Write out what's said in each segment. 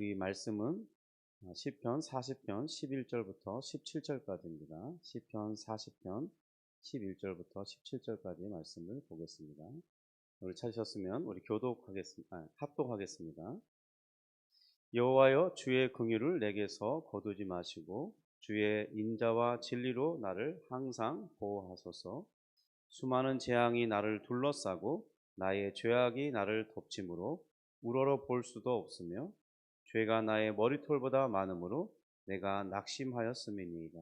우리 말씀은 시편 40편 11절부터 17절까지입니다. 시편 40편 11절부터 17절까지의 말씀을 보겠습니다. 우리 찾으셨으면 우리 합독하겠습니다. 여호와여, 주의 긍휼을 내게서 거두지 마시고 주의 인자와 진리로 나를 항상 보호하소서. 수많은 재앙이 나를 둘러싸고 나의 죄악이 나를 덮침으로 우러러 볼 수도 없으며 죄가 나의 머리털보다 많으므로 내가 낙심하였음이니이다.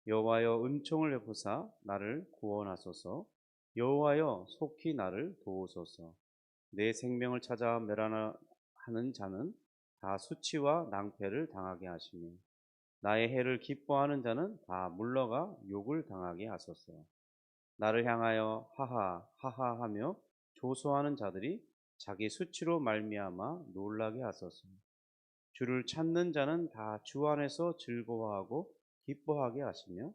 여호와여, 은총을 베푸사 나를 구원하소서. 여호와여, 속히 나를 도우소서. 내 생명을 찾아 멸하는 자는 다 수치와 낭패를 당하게 하시며 나의 해를 기뻐하는 자는 다 물러가 욕을 당하게 하소서. 나를 향하여 하하 하하 하며 조소하는 자들이 자기 수치로 말미암아 놀라게 하소서. 주를 찾는 자는 다 주 안에서 즐거워하고 기뻐하게 하시며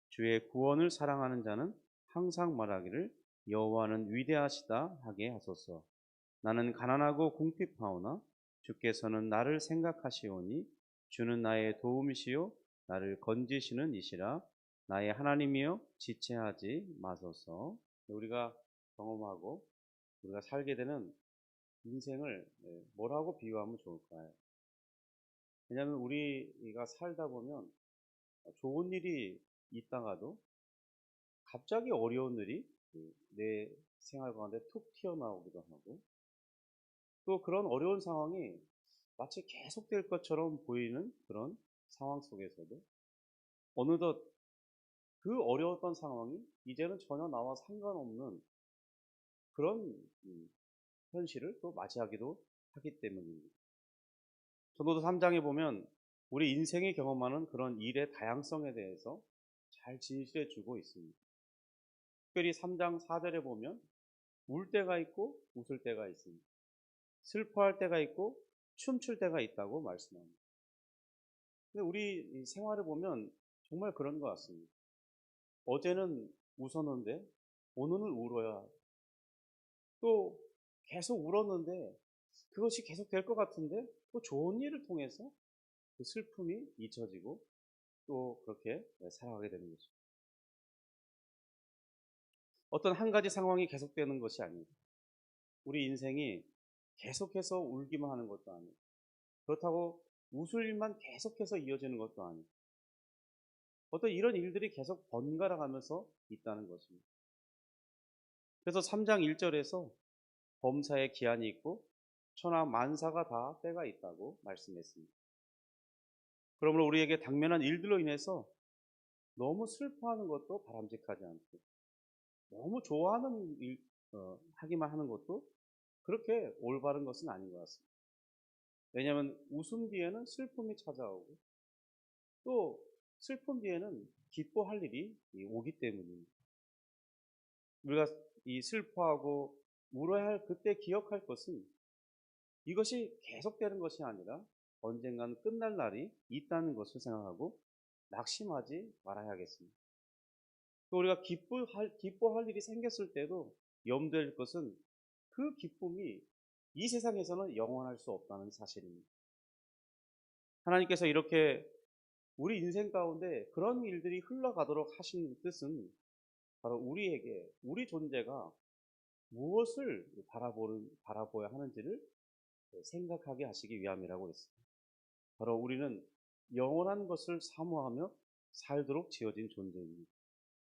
주의 구원을 사랑하는 자는 항상 말하기를 여호와는 위대하시다 하게 하소서. 나는 가난하고 궁핍하오나 주께서는 나를 생각하시오니 주는 나의 도움이시요 나를 건지시는 이시라. 나의 하나님이여, 지체하지 마소서. 우리가 경험하고 우리가 살게 되는 인생을 뭐라고 비유하면 좋을까요? 왜냐하면 우리가 살다 보면 좋은 일이 있다가도 갑자기 어려운 일이 내 생활 가운데 툭 튀어나오기도 하고, 또 그런 어려운 상황이 마치 계속될 것처럼 보이는 그런 상황 속에서도 어느덧 그 어려웠던 상황이 이제는 전혀 나와 상관없는 그런 현실을 또 맞이하기도 하기 때문입니다. 전도서 3장에 보면 우리 인생이 경험하는 그런 일의 다양성에 대해서 잘 진술해 주고 있습니다. 특별히 3장 4절에 보면 울 때가 있고 웃을 때가 있습니다. 슬퍼할 때가 있고 춤출 때가 있다고 말씀합니다. 근데 우리 생활을 보면 정말 그런 것 같습니다. 어제는 웃었는데 오늘은 울어야, 또 계속 울었는데 그것이 계속 될 것 같은데 또 좋은 일을 통해서 그 슬픔이 잊혀지고 또 그렇게 살아가게 되는 것입니다. 어떤 한 가지 상황이 계속되는 것이 아닙니다. 우리 인생이 계속해서 울기만 하는 것도 아니고, 그렇다고 웃을 일만 계속해서 이어지는 것도 아니고, 어떤 이런 일들이 계속 번갈아 가면서 있다는 것입니다. 그래서 3장 1절에서 범사에 기한이 있고 천하 만사가 다 때가 있다고 말씀했습니다. 그러므로 우리에게 당면한 일들로 인해서 너무 슬퍼하는 것도 바람직하지 않고, 너무 좋아하는 일 하기만 하는 것도 그렇게 올바른 것은 아닌 것 같습니다. 왜냐하면 웃음 뒤에는 슬픔이 찾아오고, 또 슬픔 뒤에는 기뻐할 일이 오기 때문입니다. 우리가 이 슬퍼하고 울어야 할 그때 기억할 것은 이것이 계속되는 것이 아니라 언젠가는 끝날 날이 있다는 것을 생각하고 낙심하지 말아야겠습니다. 또 우리가 기뻐할 일이 생겼을 때도 염두할 것은 그 기쁨이 이 세상에서는 영원할 수 없다는 사실입니다. 하나님께서 이렇게 우리 인생 가운데 그런 일들이 흘러가도록 하신 뜻은 바로 우리에게 우리 존재가 무엇을 바라보아야 하는지를 생각하게 하시기 위함이라고 했습니다. 바로 우리는 영원한 것을 사모하며 살도록 지어진 존재입니다.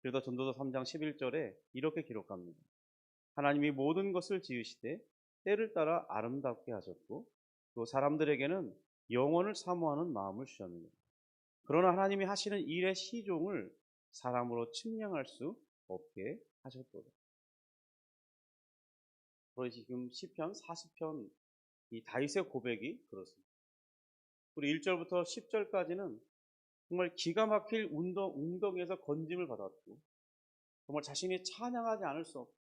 그래서 전도서 3장 11절에 이렇게 기록합니다. 하나님이 모든 것을 지으시되 때를 따라 아름답게 하셨고 또 사람들에게는 영원을 사모하는 마음을 주셨느니라. 그러나 하나님이 하시는 일의 시종을 사람으로 측량할 수 없게 하셨도다. 그래서 지금 시편 40편 이 다윗의 고백이 그렇습니다. 우리 1절부터 10절까지는 정말 기가 막힐 웅덩이에서 건짐을 받았고, 정말 자신이 찬양하지 않을 수 없고,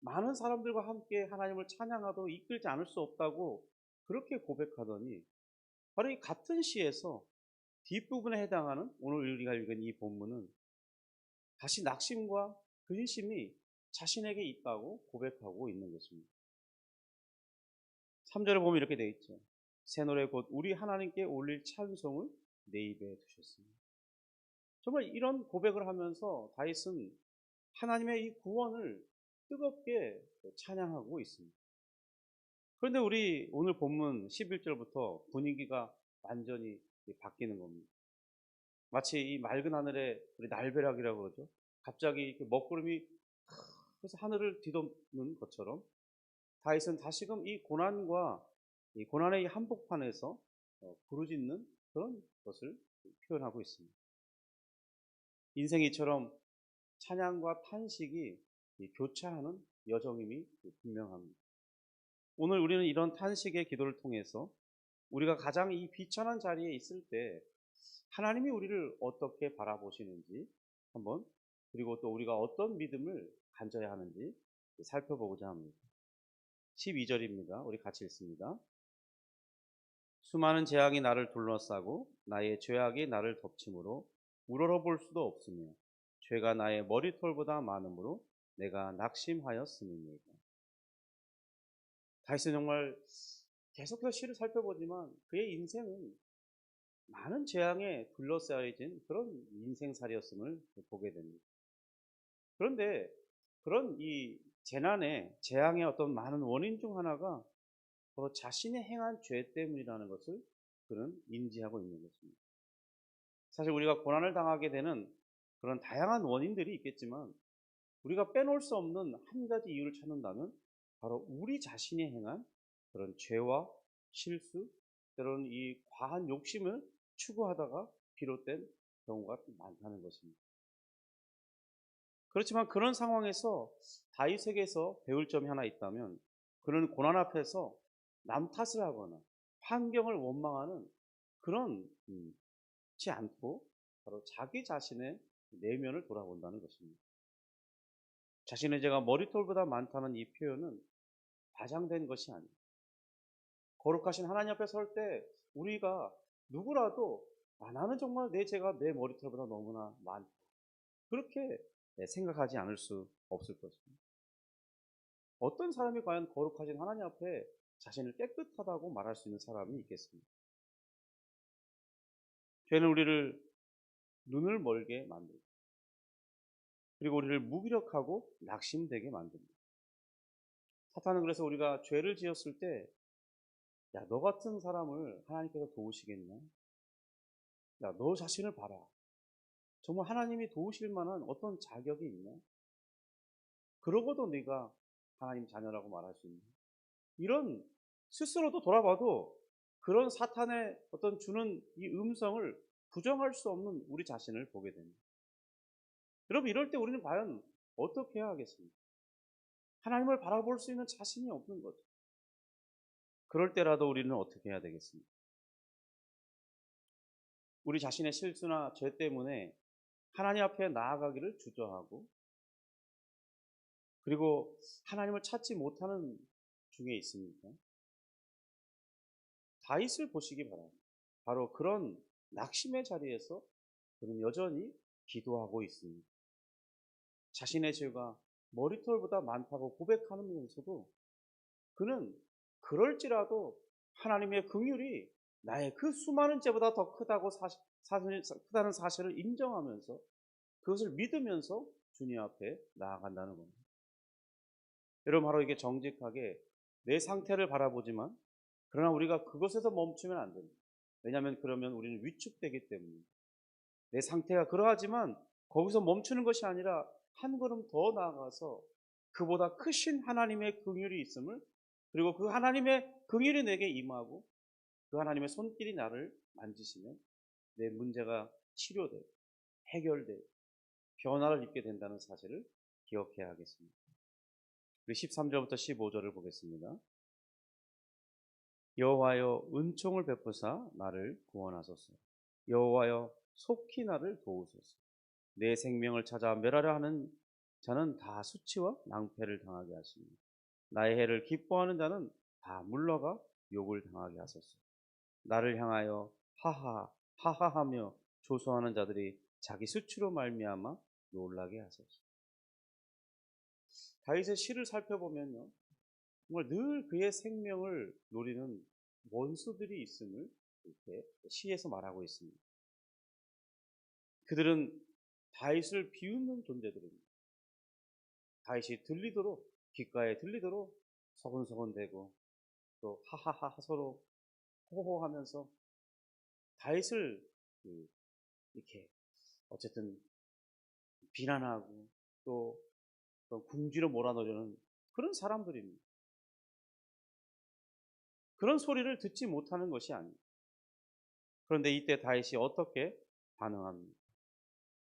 많은 사람들과 함께 하나님을 찬양하도록 이끌지 않을 수 없다고 그렇게 고백하더니, 바로 이 같은 시에서 뒷부분에 해당하는 오늘 우리가 읽은 이 본문은 다시 낙심과 근심이 자신에게 있다고 고백하고 있는 것입니다. 3절에 보면 이렇게 되어 있죠. 새 노래 곧 우리 하나님께 올릴 찬송을 내 입에 두셨습니다. 정말 이런 고백을 하면서 다윗은 하나님의 이 구원을 뜨겁게 찬양하고 있습니다. 그런데 우리 오늘 본문 11절부터 분위기가 완전히 바뀌는 겁니다. 마치 이 맑은 하늘에 우리 날벼락이라고 그러죠. 갑자기 이렇게 먹구름이 그래서 하늘을 뒤덮는 것처럼 다윗은 다시금 이 고난과 이 고난의 이 한복판에서 부르짖는 그런 것을 표현하고 있습니다. 인생이 이처럼 찬양과 탄식이 교차하는 여정임이 분명합니다. 오늘 우리는 이런 탄식의 기도를 통해서 우리가 가장 이 비천한 자리에 있을 때 하나님이 우리를 어떻게 바라보시는지 한번, 그리고 또 우리가 어떤 믿음을 가져야 하는지 살펴보고자 합니다. 12절입니다. 우리 같이 읽습니다. 수많은 재앙이 나를 둘러싸고 나의 죄악이 나를 덮침으로 우러러볼 수도 없으며 죄가 나의 머리털보다 많으므로 내가 낙심하였음이니이다. 다윗은 정말 계속해서 시를 살펴보지만 그의 인생은 많은 재앙에 둘러싸여진 그런 인생살이었음을 보게 됩니다. 그런데 그런 이 재앙의 어떤 많은 원인 중 하나가 바로 자신이 행한 죄 때문이라는 것을 그는 인지하고 있는 것입니다. 사실 우리가 고난을 당하게 되는 그런 다양한 원인들이 있겠지만 우리가 빼놓을 수 없는 한 가지 이유를 찾는다면 바로 우리 자신이 행한 그런 죄와 실수, 때로는 이 과한 욕심을 추구하다가 비롯된 경우가 많다는 것입니다. 그렇지만 그런 상황에서 다윗에게서 배울 점이 하나 있다면 그는 고난 앞에서 남 탓을 하거나 환경을 원망하는 그런 지 않고 바로 자기 자신의 내면을 돌아본다는 것입니다. 자신의 죄가 머리털보다 많다는 이 표현은 과장된 것이 아닙니다. 거룩하신 하나님 앞에 설 때 우리가 누구라도 나는 정말 내 죄가 내 머리털보다 너무나 많다, 그렇게 생각하지 않을 수 없을 것입니다. 어떤 사람이 과연 거룩하신 하나님 앞에 자신을 깨끗하다고 말할 수 있는 사람이 있겠습니까? 죄는 우리를 눈을 멀게 만듭니다. 그리고 우리를 무기력하고 낙심되게 만듭니다. 사탄은 그래서 우리가 죄를 지었을 때, 야, 너 같은 사람을 하나님께서 도우시겠냐? 야, 너 자신을 봐라. 정말 하나님이 도우실 만한 어떤 자격이 있냐? 그러고도 네가 하나님 자녀라고 말할 수 있냐? 이런 스스로도 돌아봐도 그런 사탄의 어떤 주는 이 음성을 부정할 수 없는 우리 자신을 보게 됩니다. 여러분, 이럴 때 우리는 과연 어떻게 해야 하겠습니까? 하나님을 바라볼 수 있는 자신이 없는 거죠. 그럴 때라도 우리는 어떻게 해야 되겠습니까? 우리 자신의 실수나 죄 때문에 하나님 앞에 나아가기를 주저하고, 그리고 하나님을 찾지 못하는 중에 있습니까? 다윗을 보시기 바랍니다. 바로 그런 낙심의 자리에서 그는 여전히 기도하고 있습니다. 자신의 죄가 머리털보다 많다고 고백하면서도 그는 그럴지라도 하나님의 긍휼이 나의 그 수많은 죄보다 더 크다는 사실을 인정하면서 그것을 믿으면서 주님 앞에 나아간다는 겁니다. 여러분, 바로 이게 정직하게 내 상태를 바라보지만 그러나 우리가 그것에서 멈추면 안 됩니다. 왜냐하면 그러면 우리는 위축되기 때문입니다. 내 상태가 그러하지만 거기서 멈추는 것이 아니라 한 걸음 더 나아가서 그보다 크신 하나님의 긍휼이 있음을, 그리고 그 하나님의 긍휼이 내게 임하고 그 하나님의 손길이 나를 만지시면 내 문제가 치료되고 해결되고 변화를 입게 된다는 사실을 기억해야 하겠습니다. 우리 13절부터 15절을 보겠습니다. 여호와여, 은총을 베푸사 나를 구원하소서. 여호와여, 속히 나를 도우소서. 내 생명을 찾아 멸하려 하는 자는 다 수치와 낭패를 당하게 하시니 나의 해를 기뻐하는 자는 다 물러가 욕을 당하게 하소서. 나를 향하여 하하 하하하며 조소하는 자들이 자기 수치로 말미암아 놀라게 하소서. 다윗의 시를 살펴보면요, 정말 늘 그의 생명을 노리는 원수들이 있음을 이렇게 시에서 말하고 있습니다. 그들은 다윗을 비웃는 존재들입니다. 다윗이 들리도록 귓가에 들리도록 서근서근대고 또 하하하 서로 호호하면서 다윗을 이렇게 어쨌든 비난하고 또 궁지로 몰아넣으려는 그런 사람들입니다. 그런 소리를 듣지 못하는 것이 아닙니다. 그런데 이때 다윗이 어떻게 반응합니까?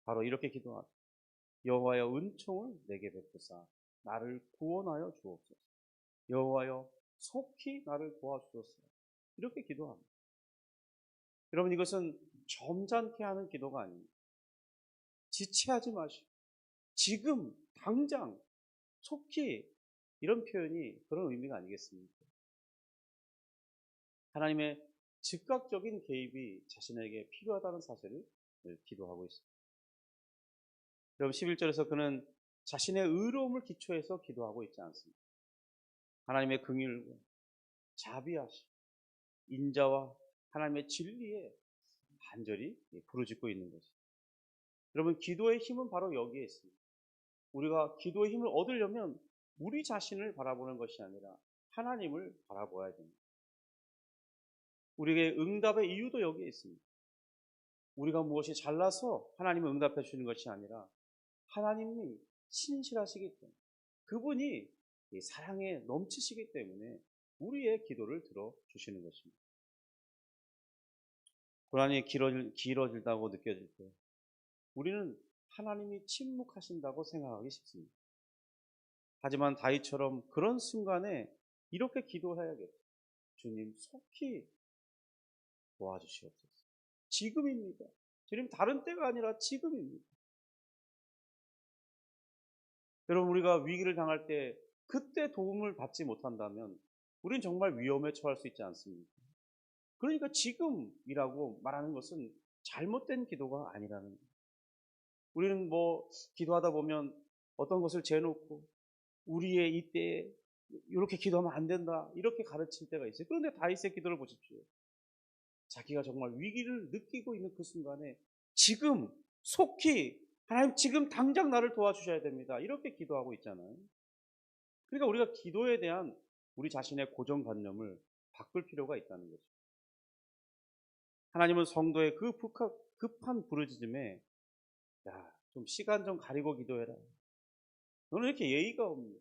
바로 이렇게 기도하죠. 여호와여 은총을 내게 베푸사 나를 구원하여 주옵소서. 여호와여 속히 나를 도와주소서. 이렇게 기도합니다. 여러분 이것은 점잖게 하는 기도가 아닙니다. 지체하지 마시고 지금 당장 속히 이런 표현이 그런 의미가 아니겠습니까? 하나님의 즉각적인 개입이 자신에게 필요하다는 사실을 기도하고 있습니다. 여러분 11절에서 그는 자신의 의로움을 기초해서 기도하고 있지 않습니다. 하나님의 긍휼과 자비하심, 인자와 하나님의 진리에 간절히 부르짖고 있는 것입니다. 여러분 기도의 힘은 바로 여기에 있습니다. 우리가 기도의 힘을 얻으려면 우리 자신을 바라보는 것이 아니라 하나님을 바라보아야 됩니다. 우리에게 응답의 이유도 여기에 있습니다. 우리가 무엇이 잘나서 하나님을 응답해 주시는 것이 아니라 하나님이 신실하시기 때문에 그분이 사랑에 넘치시기 때문에 우리의 기도를 들어주시는 것입니다. 고난이 길어질다고 느껴질 때 우리는 하나님이 침묵하신다고 생각하기 쉽습니다. 하지만 다윗처럼 그런 순간에 이렇게 기도해야겠죠. 주님 속히 도와주시옵소서. 지금입니다. 주님 다른 때가 아니라 지금입니다. 여러분 우리가 위기를 당할 때 그때 도움을 받지 못한다면 우리는 정말 위험에 처할 수 있지 않습니까? 그러니까 지금이라고 말하는 것은 잘못된 기도가 아니라는 거예요. 우리는 기도하다 보면 어떤 것을 재놓고 우리의 이때에 이렇게 기도하면 안 된다 이렇게 가르칠 때가 있어요. 그런데 다윗의 기도를 보십시오. 자기가 정말 위기를 느끼고 있는 그 순간에 지금 속히 하나님 지금 당장 나를 도와주셔야 됩니다. 이렇게 기도하고 있잖아요. 그러니까 우리가 기도에 대한 우리 자신의 고정관념을 바꿀 필요가 있다는 거죠. 하나님은 성도의 그 급한 부르짖음에 좀 시간 좀 가리고 기도해라. 너는 이렇게 예의가 없니?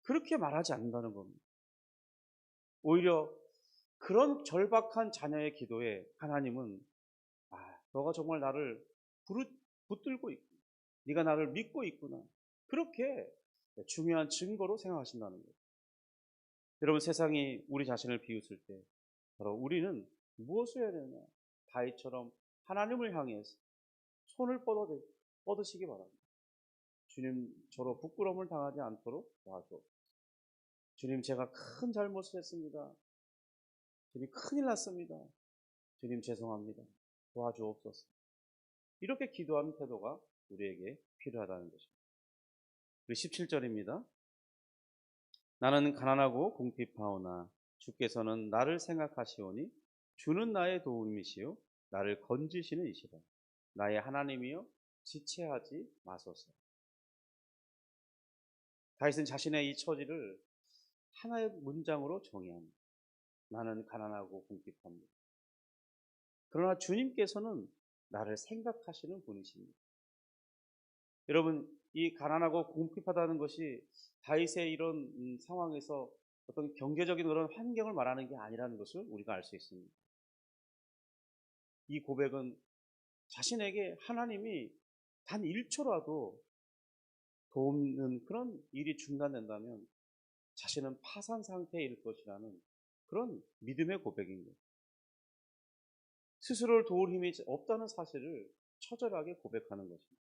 그렇게 말하지 않는다는 겁니다. 오히려 그런 절박한 자녀의 기도에 하나님은 너가 정말 나를 붙들고 있구나. 네가 나를 믿고 있구나. 그렇게 중요한 증거로 생각하신다는 거예요. 여러분 세상이 우리 자신을 비웃을 때 바로 우리는 무엇을 해야 되느냐. 다윗처럼 하나님을 향해서 손을 뻗으시기 바랍니다. 주님 저로 부끄러움을 당하지 않도록 도와주옵소서. 주님 제가 큰 잘못을 했습니다. 주님 큰일 났습니다. 주님 죄송합니다. 도와주옵소서. 이렇게 기도하는 태도가 우리에게 필요하다는 것입니다. 그리고 17절입니다. 나는 가난하고 궁핍하오나 주께서는 나를 생각하시오니 주는 나의 도움이시요 나를 건지시는 이시라. 나의 하나님이여 지체하지 마소서. 다윗은 자신의 이 처지를 하나의 문장으로 정의합니다. 나는 가난하고 궁핍합니다. 그러나 주님께서는 나를 생각하시는 분이십니다. 여러분 이 가난하고 궁핍하다는 것이 다윗의 이런 상황에서 어떤 경제적인 그런 환경을 말하는 게 아니라는 것을 우리가 알 수 있습니다. 이 고백은 자신에게 하나님이 단 1초라도 돕는 그런 일이 중단된다면 자신은 파산 상태에 이를 것이라는 그런 믿음의 고백인 거예요. 스스로를 도울 힘이 없다는 사실을 처절하게 고백하는 것입니다.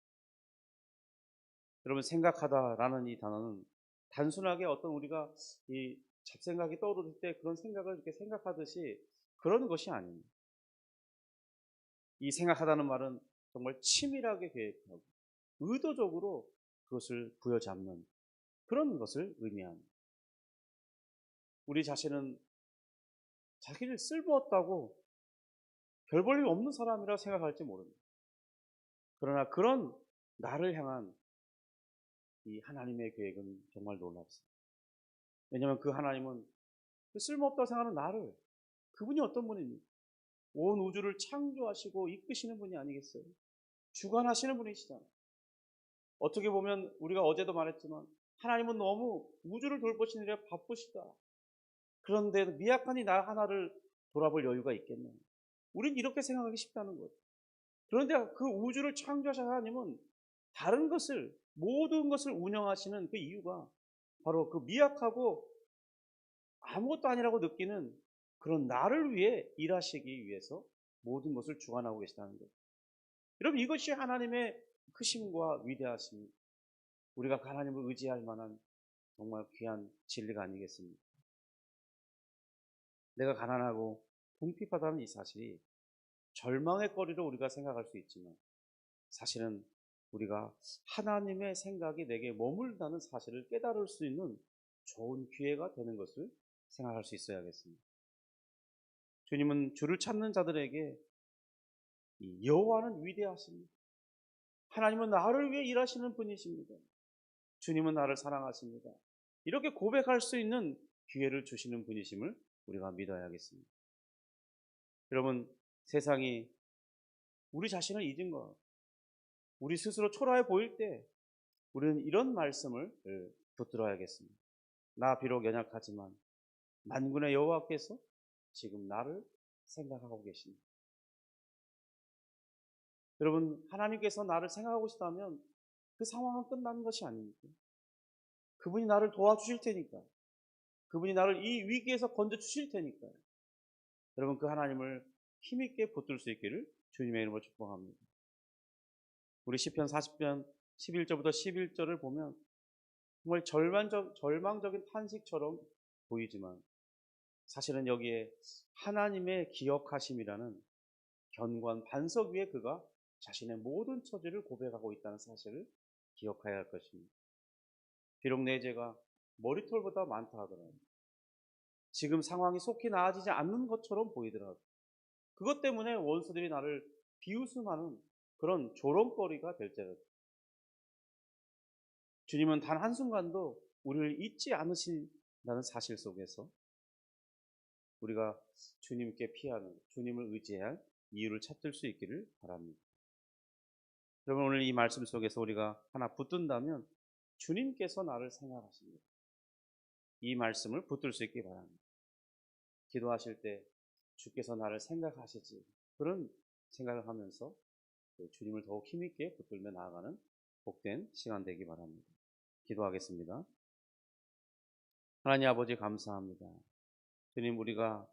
여러분 생각하다라는 이 단어는 단순하게 어떤 우리가 이 잡생각이 떠오를 때 그런 생각을 이렇게 생각하듯이 그런 것이 아닙니다. 이 생각하다는 말은 정말 치밀하게 계획하고 의도적으로 그것을 부여잡는 그런 것을 의미합니다. 우리 자신은 자기를 쓸모없다고 별 볼 일 없는 사람이라 생각할지 모릅니다. 그러나 그런 나를 향한 이 하나님의 계획은 정말 놀랍습니다. 왜냐하면 그 하나님은 그 쓸모없다고 생각하는 나를, 그분이 어떤 분입니까? 온 우주를 창조하시고 이끄시는 분이 아니겠어요? 주관하시는 분이시잖아요. 어떻게 보면 우리가 어제도 말했지만 하나님은 너무 우주를 돌보시느라 바쁘시다. 그런데 미약한 이 나 하나를 돌아볼 여유가 있겠냐. 우린 이렇게 생각하기 쉽다는 거예요. 그런데 그 우주를 창조하신 하나님은 다른 것을, 모든 것을 운영하시는 그 이유가 바로 그 미약하고 아무것도 아니라고 느끼는 그런 나를 위해 일하시기 위해서 모든 것을 주관하고 계시다는 거예요. 여러분, 이것이 하나님의 크심과 위대하심, 우리가 하나님을 의지할 만한 정말 귀한 진리가 아니겠습니까? 내가 가난하고 궁핍하다는 이 사실이 절망의 거리로 우리가 생각할 수 있지만, 사실은 우리가 하나님의 생각이 내게 머물다는 사실을 깨달을 수 있는 좋은 기회가 되는 것을 생각할 수 있어야겠습니다. 주님은 주를 찾는 자들에게 이 여호와는 위대하십니다. 하나님은 나를 위해 일하시는 분이십니다. 주님은 나를 사랑하십니다. 이렇게 고백할 수 있는 기회를 주시는 분이심을 우리가 믿어야겠습니다. 여러분, 세상이 우리 자신을 잊은 것, 우리 스스로 초라해 보일 때 우리는 이런 말씀을 붙들어야겠습니다. 나 비록 연약하지만 만군의 여호와께서 지금 나를 생각하고 계십니다. 여러분, 하나님께서 나를 생각하고 계시다면 그 상황은 끝나는 것이 아닙니까? 그분이 나를 도와주실 테니까, 그분이 나를 이 위기에서 건져주실 테니까요. 여러분, 그 하나님을 힘있게 붙들 수 있기를 주님의 이름으로 축복합니다. 우리 시편 40편 11절부터 11절을 보면 정말 절망적인 탄식처럼 보이지만, 사실은 여기에 하나님의 기억하심이라는 견고한 반석 위에 그가 자신의 모든 처지를 고백하고 있다는 사실을 기억해야 할 것입니다. 비록 내 죄가 머리털보다 많다 하더라도, 지금 상황이 속히 나아지지 않는 것처럼 보이더라도, 그것 때문에 원수들이 나를 비웃음하는 그런 조롱거리가 될지라도 주님은 단 한순간도 우리를 잊지 않으신다는 사실 속에서 우리가 주님께 피하는, 주님을 의지할 이유를 찾을 수 있기를 바랍니다. 여러분, 오늘 이 말씀 속에서 우리가 하나 붙든다면 주님께서 나를 생각하십니다. 이 말씀을 붙들 수 있기 바랍니다. 기도하실 때 주께서 나를 생각하시지, 그런 생각을 하면서 주님을 더욱 힘있게 붙들며 나아가는 복된 시간 되기 바랍니다. 기도하겠습니다. 하나님 아버지, 감사합니다. 주님, 우리가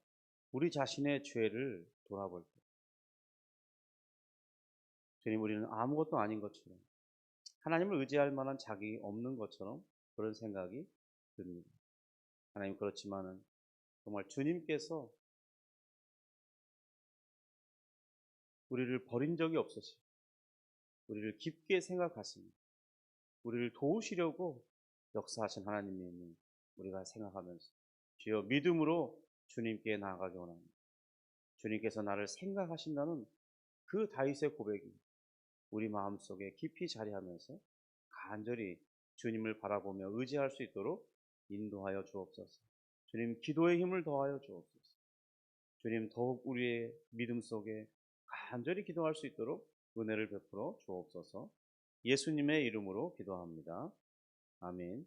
우리 자신의 죄를 돌아볼 때, 주님, 우리는 아무것도 아닌 것처럼, 하나님을 의지할 만한 자격이 없는 것처럼 그런 생각이 듭니다. 하나님, 그렇지만은 정말 주님께서 우리를 버린 적이 없으시고 우리를 깊게 생각하십니다. 우리를 도우시려고 역사하신 하나님임을 우리가 생각하면서 주여 믿음으로 주님께 나아가기 원합니다. 주님께서 나를 생각하신다는 그 다윗의 고백이 우리 마음속에 깊이 자리하면서 간절히 주님을 바라보며 의지할 수 있도록 인도하여 주옵소서. 주님, 기도의 힘을 더하여 주옵소서. 주님, 더욱 우리의 믿음 속에 간절히 기도할 수 있도록 은혜를 베풀어 주옵소서. 예수님의 이름으로 기도합니다. 아멘.